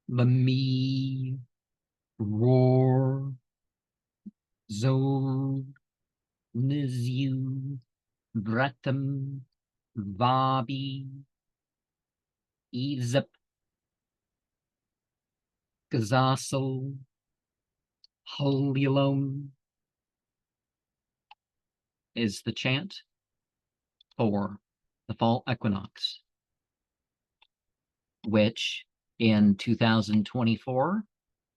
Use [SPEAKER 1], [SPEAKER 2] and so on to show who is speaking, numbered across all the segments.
[SPEAKER 1] Lami, Roar, Zod, Nizu, Bretum, Vabi, Ezip, Gazassel, Holilom is the chant for the fall equinox, which in 2024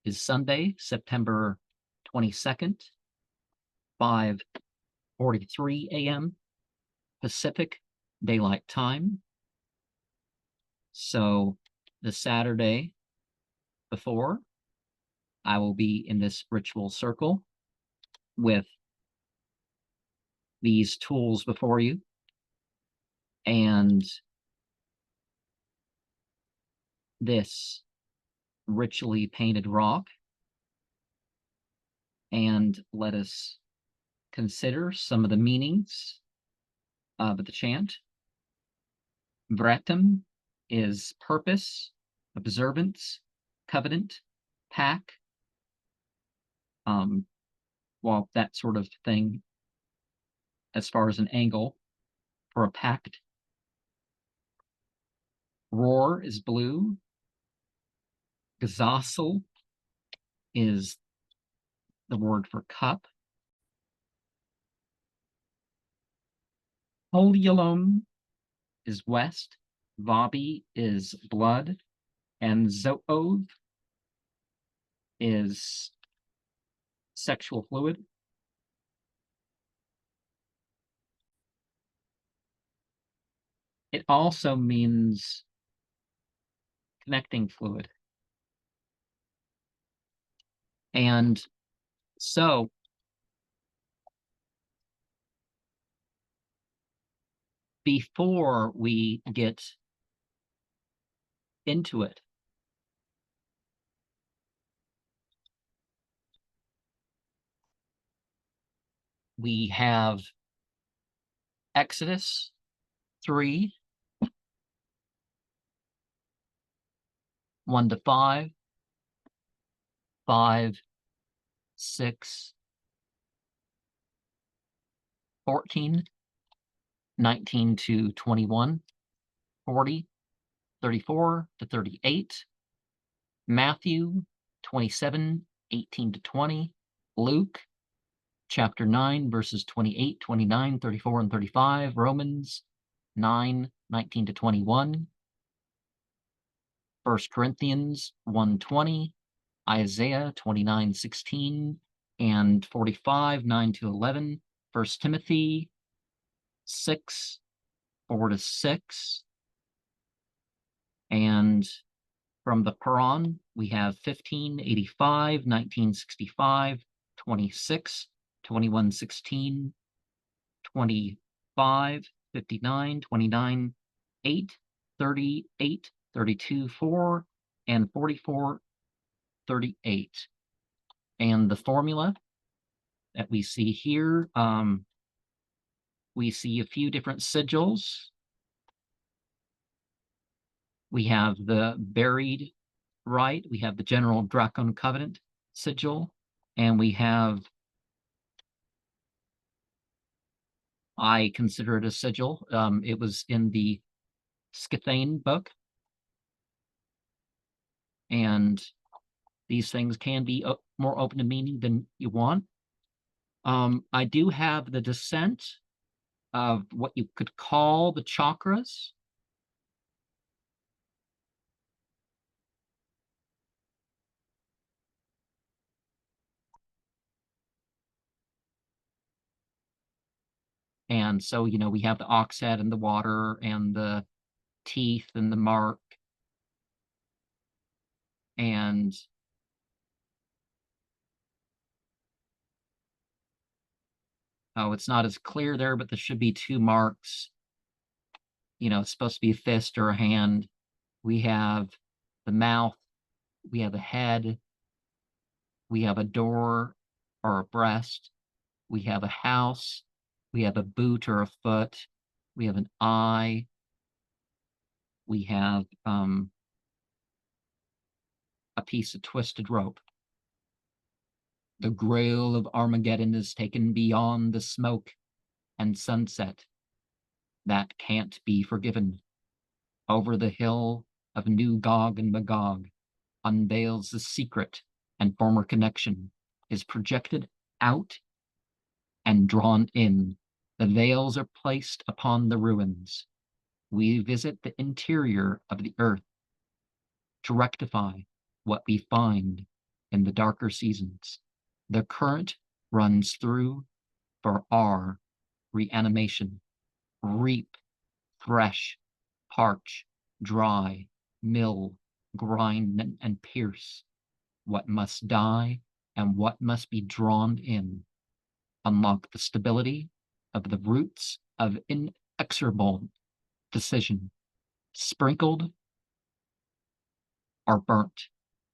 [SPEAKER 1] is Sunday, September 22nd, 5:43 a.m. Pacific Daylight Time. So the Saturday before, I will be in this ritual circle with these tools before you, and this ritually painted rock, and let us consider some of the meanings of the chant. Vretem is purpose, observance, covenant, pack, well, that sort of thing as far as an angle for a pact. Roar is blue. Gazassel is the word for cup. Holialom is west. Vabi is blood. And Zoov is sexual fluid. It also means connecting fluid. And so before we get into it, we have Exodus 3, 1 to 5, 5, 6, 14, 19 to 21, 40, 34 to 38, Matthew 27, 18 to 20, Luke chapter 9, verses 28, 29, 34, and 35, Romans 9, 19 to 21, 1 Corinthians 1:20, Isaiah 29, 16, and 45, 9 to 11, 1 Timothy 6, 4 to 6, and from the Quran, we have 1585, 1965, 26, 2116, 25, 59, 29, 8, 38, 32, 4, and 44, 38. And the formula that we see here, we see a few different sigils. We have the buried rite, we have the general Drakon covenant sigil, and we have, I consider it a sigil. It was in the Scithain book, and these things can be more open to meaning than you want. I do have the descent of what you could call the chakras. And so, we have the ox head and the water and the teeth and the mark. And oh, it's not as clear there, but there should be two marks. It's supposed to be a fist or a hand. We have the mouth, we have a head, we have a door or a breast, we have a house, we have a boot or a foot, we have an eye, we have a piece of twisted rope. The grail of Armageddon is taken beyond the smoke and sunset that can't be forgiven. Over the hill of New Gog and Magog unveils the secret, and former connection is projected out and drawn in. The veils are placed upon the ruins. We visit the interior of the earth to rectify what we find in the darker seasons. The current runs through for our reanimation. Reap, thresh, parch, dry, mill, grind, and pierce what must die and what must be drawn in. Unlock the stability of the roots of inexorable decision. Sprinkled or burnt,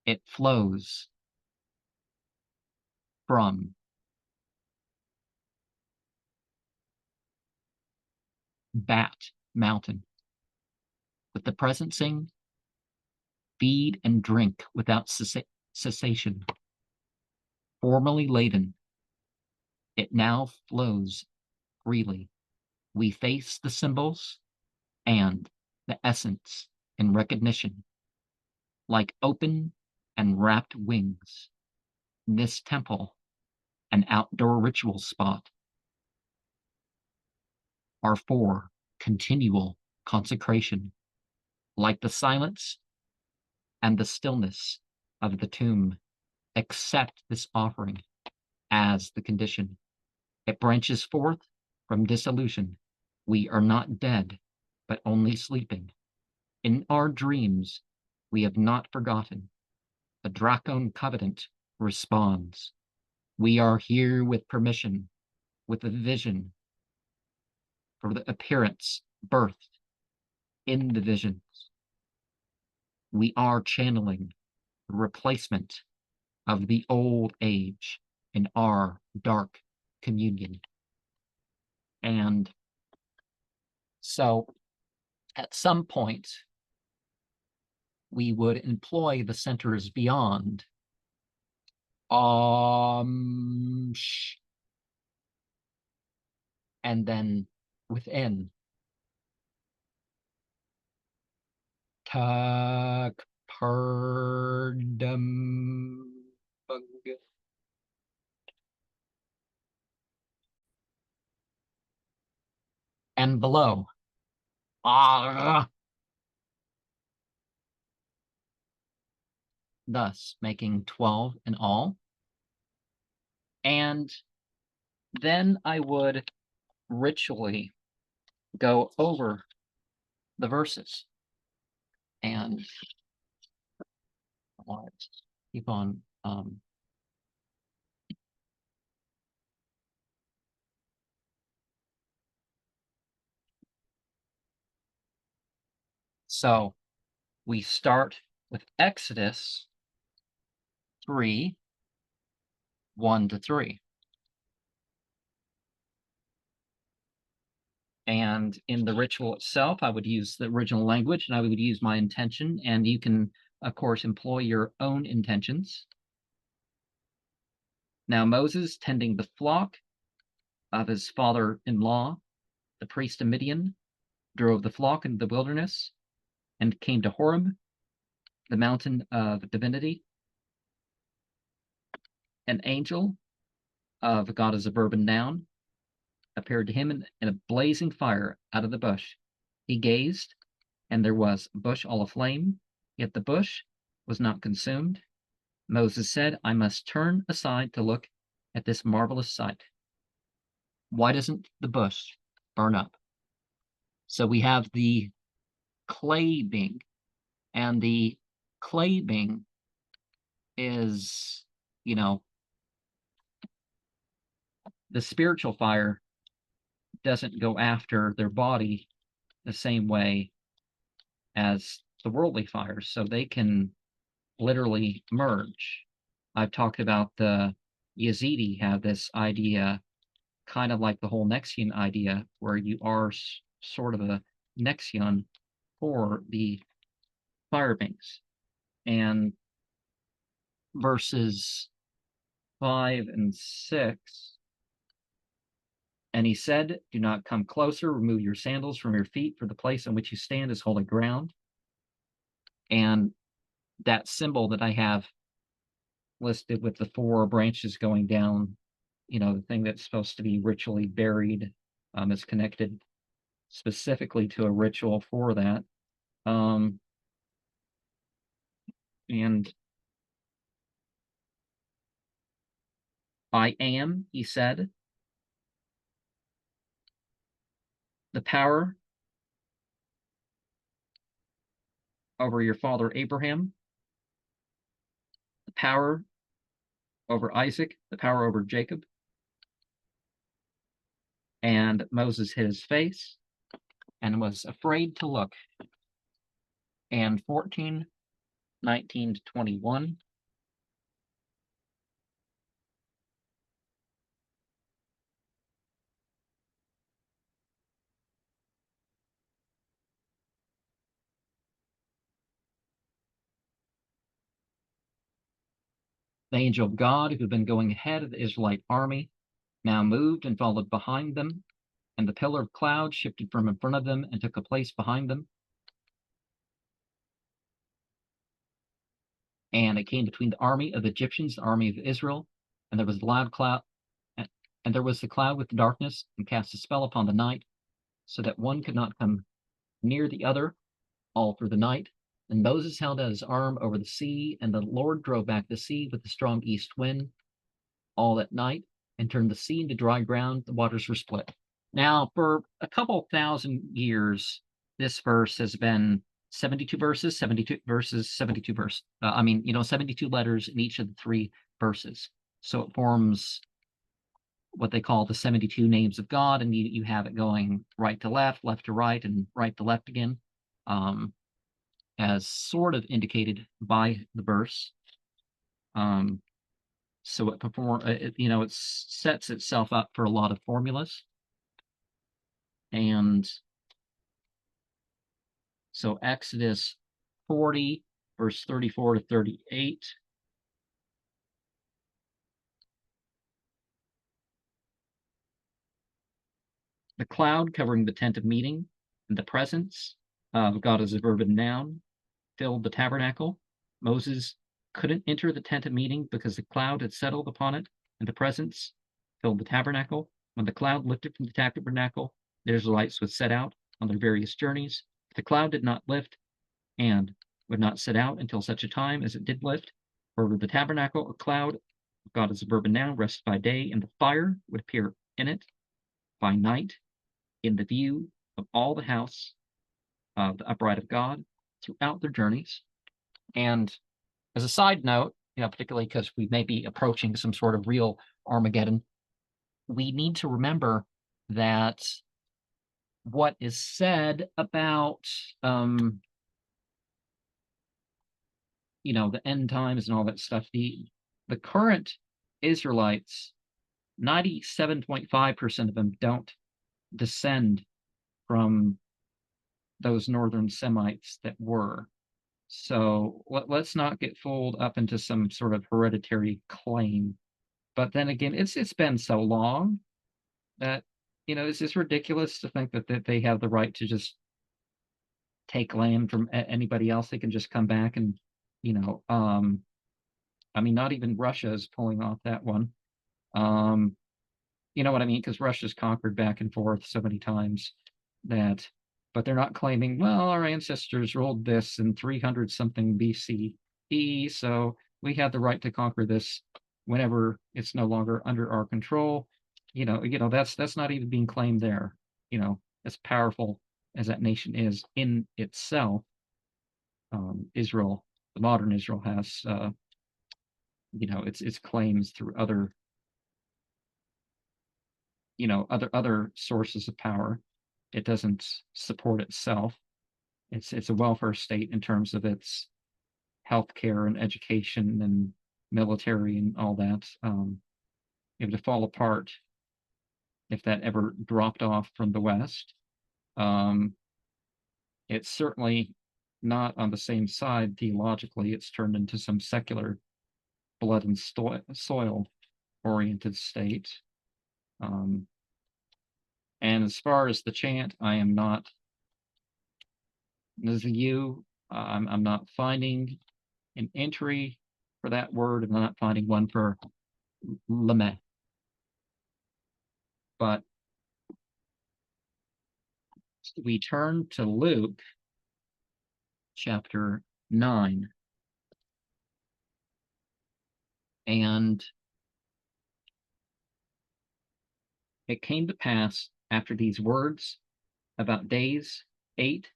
[SPEAKER 1] it flows from Bat Mountain. With the present sing, feed and drink without cessation. Formerly laden, it now flows freely. We face the symbols and the essence in recognition, like open and wrapped wings. This temple, an outdoor ritual spot, are for continual consecration, like the silence and the stillness of the tomb. Accept this offering as the condition. It branches forth from dissolution. We are not dead, but only sleeping. In our dreams, we have not forgotten. The Drakon covenant responds. We are here with permission, with a vision for the appearance birthed in the visions. We are channeling the replacement of the old age in our dark communion. And so at some point, we would employ the centers beyond and then within tak pardum and below thus making 12 in all. And then I would ritually go over the verses and keep on so we start with Exodus 3, 1-3. And in the ritual itself, I would use the original language and I would use my intention, and you can, of course, employ your own intentions. Now Moses, tending the flock of his father-in-law, the priest of Midian, drove the flock into the wilderness and came to Horeb, the mountain of divinity. An angel of God as a verb and noun appeared to him in a blazing fire out of the bush. He gazed, and there was a bush all aflame, yet the bush was not consumed. Moses said, I must turn aside to look at this marvelous sight. Why doesn't the bush burn up? So we have the clay being, and the clay being is, the spiritual fire doesn't go after their body the same way as the worldly fires, so they can literally merge. I've talked about the Yazidi have this idea, kind of like the whole Nexian idea, where you are sort of a Nexion for the fire beings. And verses 5 and 6. And he said, "Do not come closer, remove your sandals from your feet, for the place on which you stand is holy ground." And that symbol that I have listed with the 4 branches going down, the thing that's supposed to be ritually buried, is connected specifically to a ritual for that. And I am, he said, the power over your father Abraham, the power over Isaac, the power over Jacob. And Moses hid his face and was afraid to look. And 14:19 to 21. The angel of God, who had been going ahead of the Israelite army, now moved and followed behind them, and the pillar of cloud shifted from in front of them and took a place behind them. And it came between the army of the Egyptians, the army of Israel, and there was a loud cloud, and there was the cloud with darkness, and cast a spell upon the night, so that one could not come near the other all through the night. And Moses held out his arm over the sea, and the Lord drove back the sea with a strong east wind all that night, and turned the sea into dry ground. The waters were split. Now, for a couple thousand years, this verse has been 72 verses, 72 verses, 72 verses. 72 letters in each of the 3 verses. So it forms what they call the 72 names of God, and you have it going right to left to right, and right to left again, as sort of indicated by the verse. So it sets itself up for a lot of formulas. And so Exodus 40, verse 34 to 38. The cloud covering the tent of meeting, and the presence of God as a verb and noun, filled the tabernacle. Moses couldn't enter the tent of meeting because the cloud had settled upon it, and the presence filled the tabernacle. When the cloud lifted from the tabernacle, the Israelites would set out on their various journeys. The cloud did not lift and would not set out until such a time as it did lift. Over the tabernacle, a cloud, God as a verb and noun, rested by day, and the fire would appear in it by night, in the view of all the house of the upright of God throughout their journeys. And as a side note, particularly because we may be approaching some sort of real Armageddon, we need to remember that what is said about the end times and all that stuff, the current Israelites, 97.5% of them don't descend from those northern Semites that were. So let's not get fooled up into some sort of hereditary claim. But then again, it's been so long that it's just ridiculous to think that they have the right to just take land from anybody else. They can just come back and not even Russia is pulling off that one. You know what I mean? Because Russia's conquered back and forth so many times but they're not claiming, well, our ancestors ruled this in 300 something BCE, so we have the right to conquer this whenever it's no longer under our control. That's not even being claimed there. As powerful as that nation is in itself, Israel, the modern Israel has, its claims through other other sources of power. It doesn't support itself. It's a welfare state in terms of its healthcare and education and military and all that. It would fall apart if that ever dropped off from the West. It's certainly not on the same side theologically. It's turned into some secular blood and soil oriented state. And as far as the chant, I am not, as you, I'm not finding an entry for that word. I'm not finding one for lame. But we turn to Luke chapter 9. And it came to pass after these words, about days 8,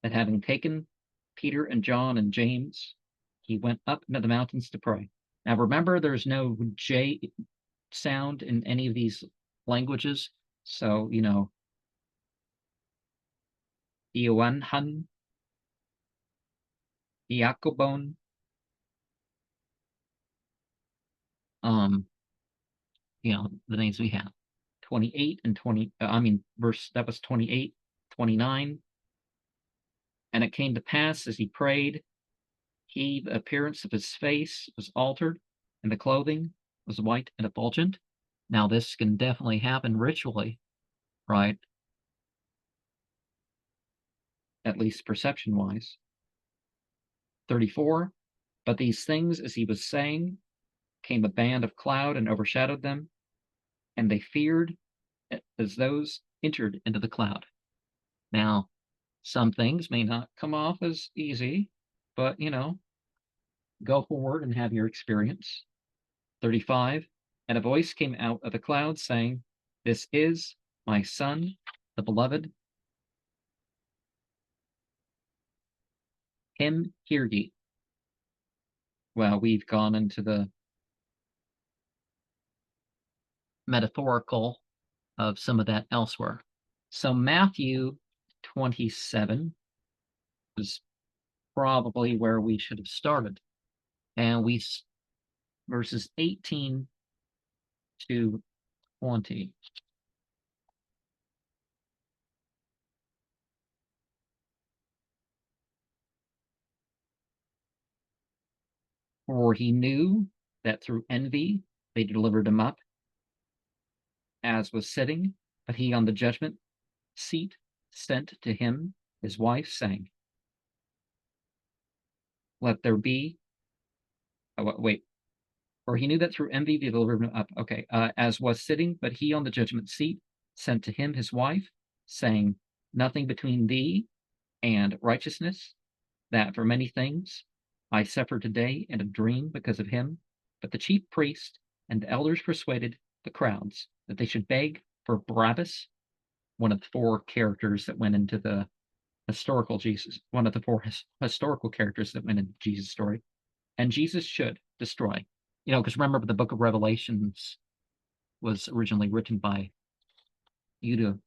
[SPEAKER 1] that having taken Peter and John and James, he went up into the mountains to pray. Now remember, there's no J sound in any of these languages. So, Ioanhan, Iacobon, the names we have. 28 and 20, verse, that was 28, 29. And it came to pass as he prayed, the appearance of his face was altered, and the clothing was white and effulgent. Now, this can definitely happen ritually, right? At least perception wise. 34. But these things, as he was saying, came a band of cloud and overshadowed them, and they feared as those entered into the cloud. Now, some things may not come off as easy, but go forward and have your experience. 35. And a voice came out of the cloud saying, "This is my son, the beloved. Him hear ye." Well, we've gone into the metaphorical of some of that elsewhere. So Matthew 27 is probably where we should have started. And verses 18 to 20. For he knew that through envy they delivered him up, as was sitting, but he on the judgment seat sent to him his wife, saying, "Let there be." Oh, wait. For he knew that through envy they delivered him up. Okay. As was sitting, but he on the judgment seat sent to him his wife, saying, "Nothing between thee and righteousness, that for many things I suffered today in a dream because of him." But the chief priest and the elders persuaded the crowds that they should beg for Barabbas, one of the four characters that went into the historical Jesus, one of the four historical characters that went into Jesus' story, and Jesus should destroy. Because remember, the book of Revelations was originally written by Judah,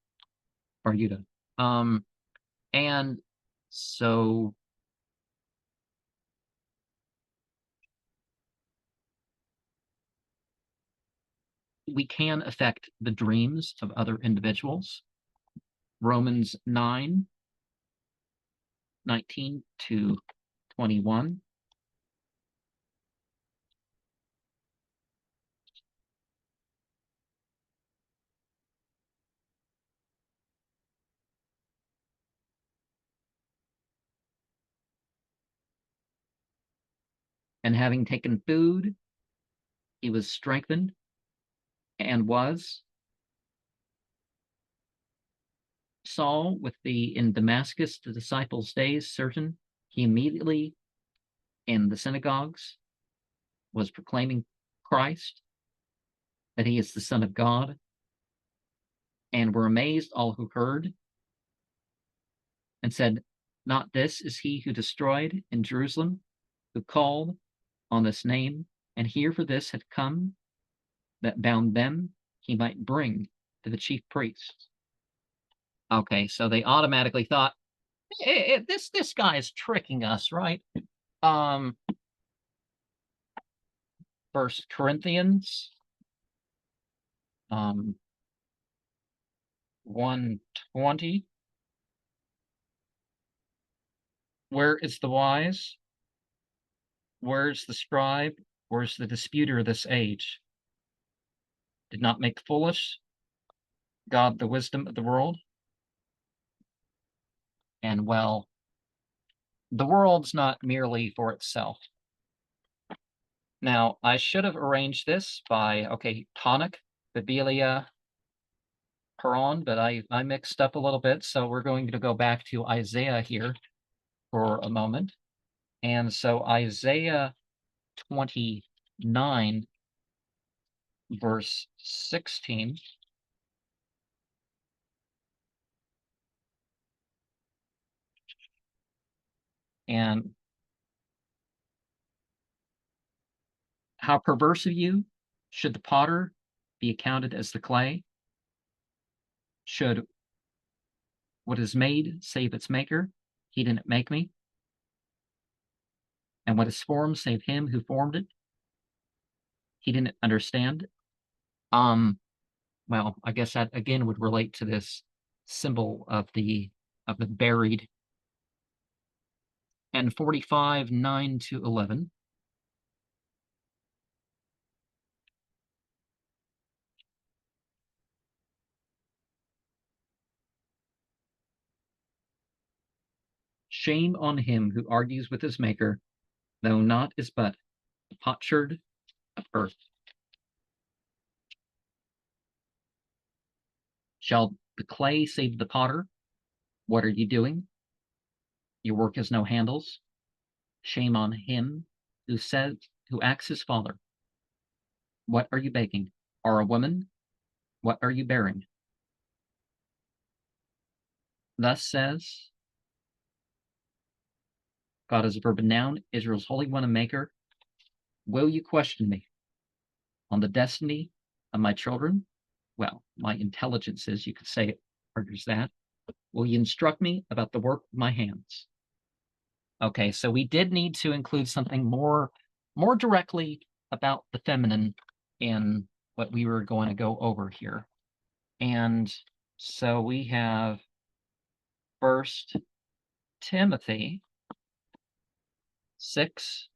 [SPEAKER 1] Bar Judah. And so we can affect the dreams of other individuals. Romans 9, 19 to 21. And having taken food, he was strengthened, and was Saul with in Damascus the disciples' days certain. He immediately in the synagogues was proclaiming Christ, that he is the Son of God, and were amazed all who heard, and said, "Not this is he who destroyed in Jerusalem, who called on this name, and here for this had come, that bound them he might bring to the chief priests." Okay, so they automatically thought, this guy is tricking us, right? 1 Corinthians 1:20. Where is the wise? Where's the scribe? or is the disputer of this age? Did not make foolish God the wisdom of the world? And well, the world's not merely for itself. Now, I should have arranged this by, okay, tonic, Bibelia, Quran, but I mixed up a little bit, so we're going to go back to Isaiah here for a moment. And so Isaiah 29, verse 16. And how perverse of you should the potter be accounted as the clay? Should what is made save its maker? He didn't make me. And what is formed save him who formed it? He didn't understand. Well, I guess that again would relate to this symbol of the buried. And 45, 9 to 11. Shame on him who argues with his maker, though not is but the potsherd of earth. Shall the clay save the potter? What are you doing? Your work has no handles. Shame on him who acts his father. What are you baking? Or a woman? What are you bearing? Thus says God is a verb and noun, Israel's Holy One and Maker. Will you question me on the destiny of my children? Well, my intelligences, you could say it argues that. Will you instruct me about the work of my hands? Okay, so we did need to include something more directly about the feminine in what we were going to go over here. And so we have First Timothy 6.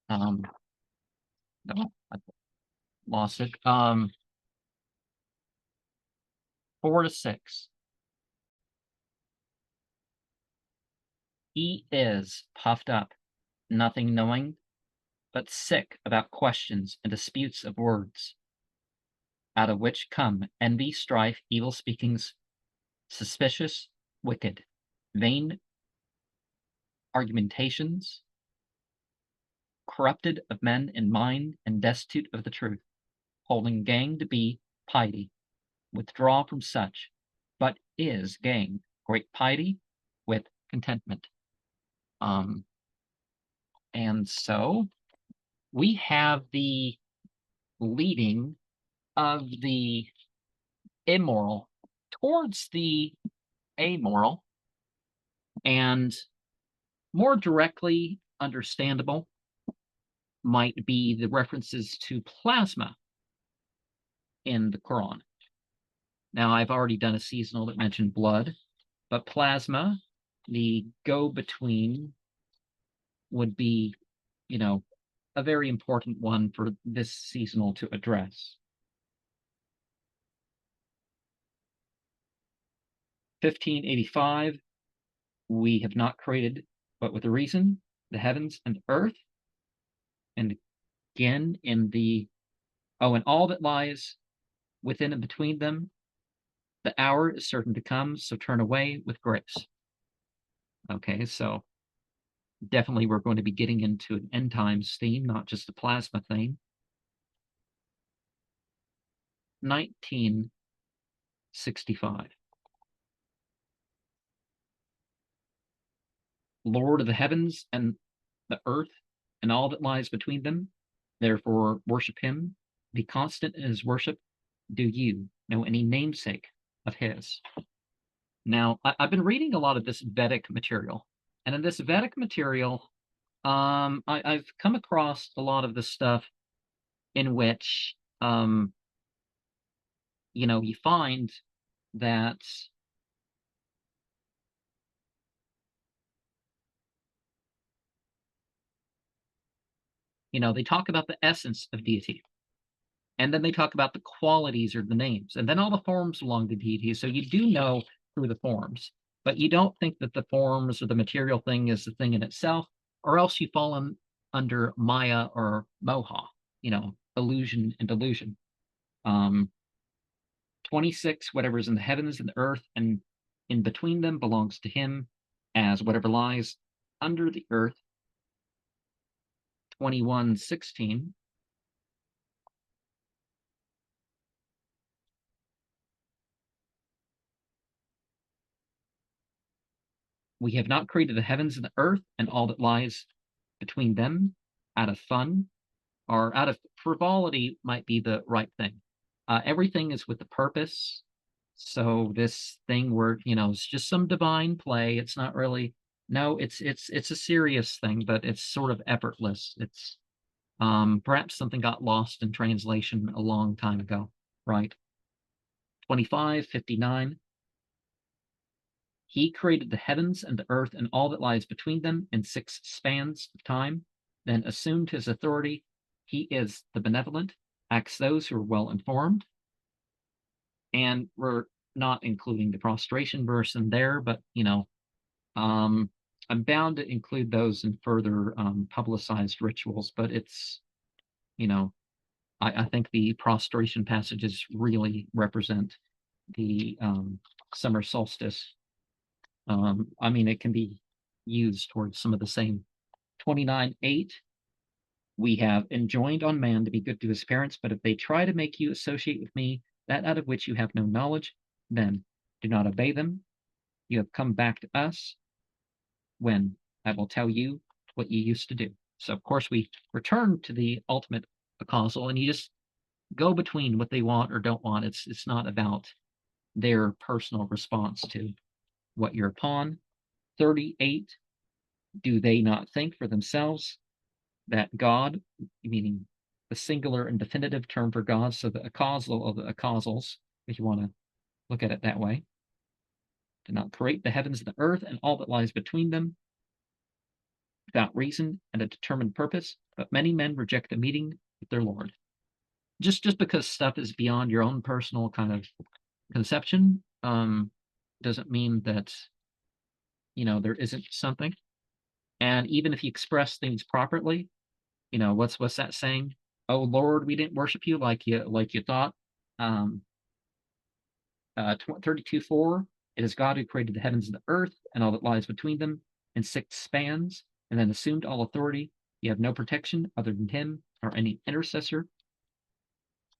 [SPEAKER 1] No, I lost it. 4 to 6. He is puffed up, nothing knowing, but sick about questions and disputes of words, out of which come envy, strife, evil speakings, suspicious, wicked, vain argumentations, corrupted of men in mind and destitute of the truth, holding gang to be piety. Withdraw from such, but is gang great piety with contentment. And so we have the leading of the immoral towards the amoral, and more directly understandable might be the references to plasma in the Quran. Now, I've already done a seasonal that mentioned blood, but plasma, the go-between, would be, a very important one for this seasonal to address. 1585, we have not created, but with a reason, the heavens and earth. And again, and all that lies within and between them, the hour is certain to come, so turn away with grace. Okay, so definitely we're going to be getting into an end times theme, not just a plasma theme. 1965. Lord of the heavens and the earth and all that lies between them, therefore worship him, be constant in his worship. Do you know any namesake of his? Now, I've been reading a lot of this Vedic material, and in this Vedic material, I've come across a lot of the stuff in which, you find that they talk about the essence of deity. And then they talk about the qualities or the names, and then all the forms belong to deities. So you do know through the forms, but you don't think that the forms or the material thing is the thing in itself, or else you fall under Maya or Moha, illusion and delusion. 26, whatever's in the heavens and the earth and in between them belongs to him, as whatever lies under the earth. 21:16. We have not created the heavens and the earth and all that lies between them out of fun, or out of frivolity might be the right thing. Everything is with the purpose. So this thing where, it's just some divine play. It's not really, no, it's a serious thing, but it's sort of effortless. It's perhaps something got lost in translation a long time ago, right? 25:59. He created the heavens and the earth and all that lies between them in 6 spans of time, then assumed his authority. He is the benevolent, acts those who are well informed. And we're not including the prostration verse in there, but I'm bound to include those in further publicized rituals. But it's, I think the prostration passages really represent the summer solstice. It can be used towards some of the same. 29:8. We have enjoined on man to be good to his parents, but if they try to make you associate with me that out of which you have no knowledge, then do not obey them. You have come back to us when I will tell you what you used to do. So, of course, we return to the ultimate causal, and you just go between what they want or don't want. It's not about their personal response to what you're upon. 38. Do they not think for themselves that God, meaning the singular and definitive term for God, so the causal of the causals, if you want to look at it that way, did not create the heavens and the earth and all that lies between them without reason and a determined purpose, but many men reject the meeting with their Lord. Just because stuff is beyond your own personal kind of conception, doesn't mean that there isn't something. And even if you express things properly, what's that saying? Oh Lord, we didn't worship you like you thought. 32:4. It is God who created the heavens and the earth and all that lies between them in 6 spans, and then assumed all authority. You have no protection other than him or any intercessor.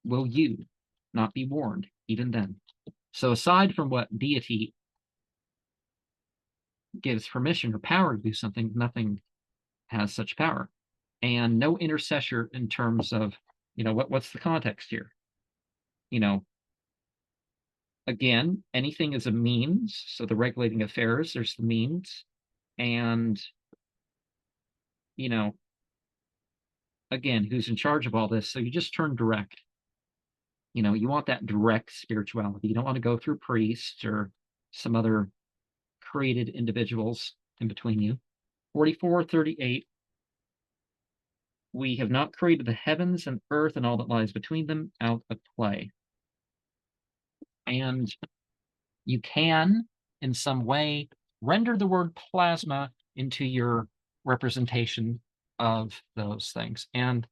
[SPEAKER 1] Will you not be warned even then? So aside from what deity gives permission or power to do something, nothing has such power. And no intercessor in terms of, what's the context here? Again, anything is a means. So the regulating affairs, there's the means. And, again, who's in charge of all this? So you just turn direct. You want that direct spirituality. You don't want to go through priests or some other created individuals in between you. 44:38. We have not created the heavens and earth and all that lies between them out of play. And you can, in some way, render the word plasma into your representation of those things. And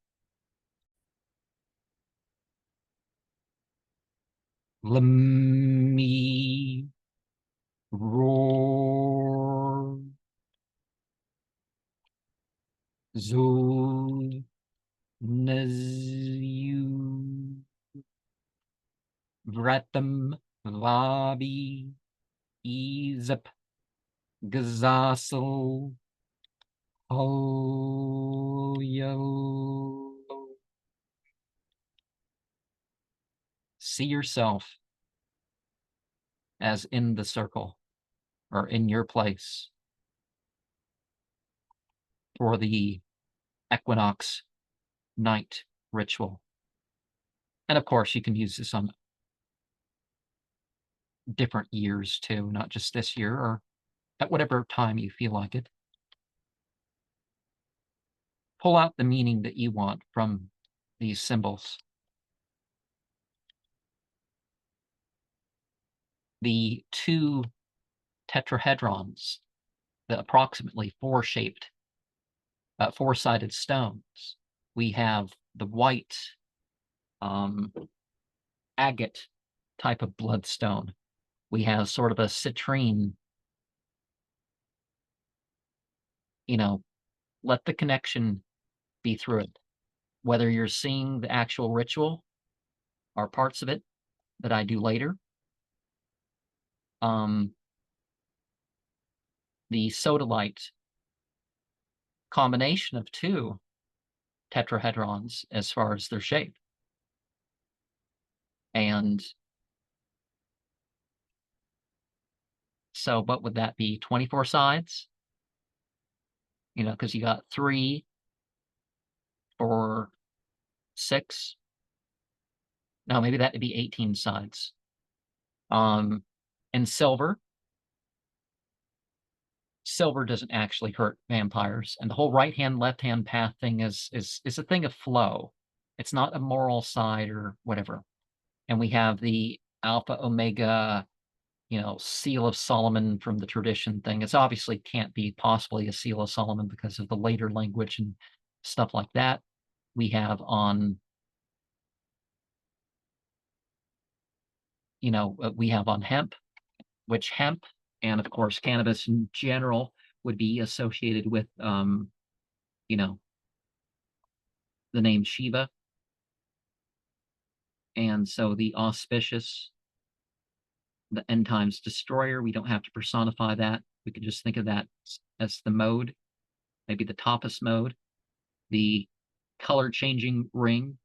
[SPEAKER 1] Lemi roar zo nazu vratam labi izap gazasel hoyo. See yourself as in the circle or in your place for the equinox night ritual. And of course, you can use this on different years too, not just this year or at whatever time you feel like it. pull out the meaning that you want from these symbols. The two tetrahedrons, the approximately four-shaped, four-sided stones. We have the white agate type of bloodstone. We have sort of a citrine, let the connection be through it. Whether you're seeing the actual ritual or parts of it that I do later. The sodalite combination of two tetrahedrons as far as their shape. And so, what would that be? 24 sides? Because you got 3, 4, 6. No, maybe that would be 18 sides. And silver doesn't actually hurt vampires, and the whole right hand, left hand path thing is a thing of flow. It's not a moral side or whatever. And we have the Alpha Omega, Seal of Solomon from the tradition thing. It's obviously can't be possibly a Seal of Solomon because of the later language and stuff like that. We have on, hemp, which hemp and of course cannabis in general would be associated with, the name Shiva. And so the auspicious, the end times destroyer, we don't have to personify that. We could just think of that as the mode, maybe the tapas mode, the color changing ring,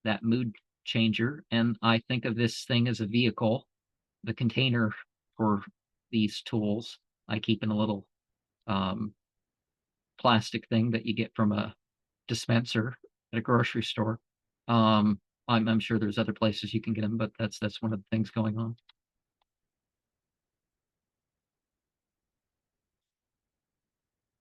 [SPEAKER 1] that mood changer. And I think of this thing as a vehicle, the container for these tools. I keep in a little plastic thing that you get from a dispenser at a grocery store. I'm sure there's other places you can get them, but that's one of the things going on.